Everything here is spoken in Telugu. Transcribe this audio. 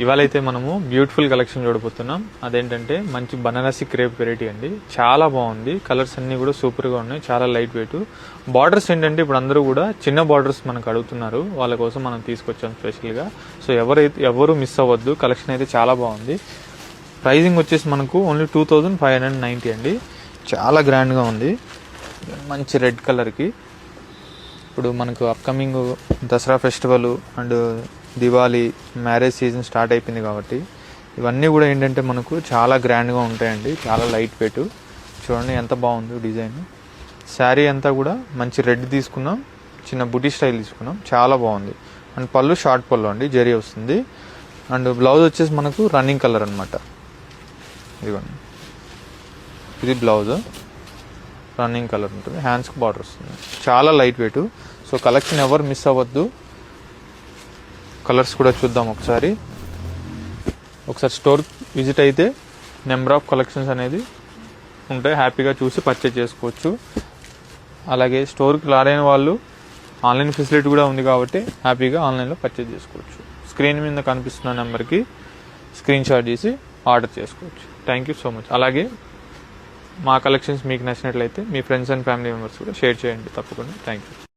ఇవాళ అయితే మనము బ్యూటిఫుల్ కలెక్షన్ చూడబోతున్నాం. అదేంటంటే మంచి బనారసి క్రేప్ వెరైటీ అండి. చాలా బాగుంది. కలర్స్ అన్ని కూడా సూపర్ గా ఉన్నాయి. చాలా లైట్ వెయిట్. బార్డర్స్ ఏంటంటే ఇప్పుడు అందరూ కూడా చిన్న బార్డర్స్ మనకు అడుగుతున్నారు. వాళ్ళ కోసం మనం తీసుకొచ్చాం స్పెషల్ గా. సో ఎవరు మిస్ అవ్వద్దు. కలెక్షన్ అయితే చాలా బాగుంది. ప్రైజింగ్ వచ్చేసి మనకు ఓన్లీ 2590 అండి. చాలా గ్రాండ్ గా ఉంది. మంచి రెడ్ కలర్ కి. ఇప్పుడు మనకు upcoming Dasara festival and Diwali marriage season start అయిపోయింది కాబట్టి ఇవన్నీ కూడా ఏంటంటే మనకు చాలా గ్రాండ్గా ఉంటాయండి. చాలా లైట్ వెయిట్. చూడండి ఎంత బాగుందో డిజైన్. శారీ అంతా కూడా మంచి రెడ్ తీసుకున్నాం. చిన్న బుటీ స్టైల్ తీసుకున్నాం. చాలా బాగుంది. అండ్ పళ్ళు షార్ట్ పళ్ళు అండి, జరీ వస్తుంది. అండ్ బ్లౌజ్ వచ్చేసి మనకు రన్నింగ్ కలర్ అనమాట. ఇదిగోండి, ఇది బ్లౌజ్ రన్నింగ్ కలర్ ఉంటుంది. హ్యాండ్స్కి బార్డర్ వస్తుంది. చాలా లైట్ వెయిట్. సో కలెక్షన్ ఎవరు మిస్ అవ్వద్దు. కలర్స్ కూడా చూద్దాం ఒకసారి. స్టోర్ విజిట్ అయితే నెంబర్ ఆఫ్ కలెక్షన్స్ అనేది ఉంటాయి. హ్యాపీగా చూసి పర్చేజ్ చేసుకోవచ్చు. అలాగే స్టోర్కి రాలేని వాళ్ళు ఆన్లైన్ ఫెసిలిటీ కూడా ఉంది కాబట్టి హ్యాపీగా ఆన్లైన్లో పర్చేజ్ చేసుకోవచ్చు. స్క్రీన్ మీద కనిపిస్తున్న నెంబర్కి స్క్రీన్ షాట్ చేసి ఆర్డర్ చేసుకోవచ్చు. Thank you so much. అలాగే మా కలెక్షన్స్ మీకు నచ్చినట్లయితే మీ ఫ్రెండ్స్ అండ్ ఫ్యామిలీ మెంబర్స్ కూడా షేర్ చేయండి తప్పకుండా. Thank you.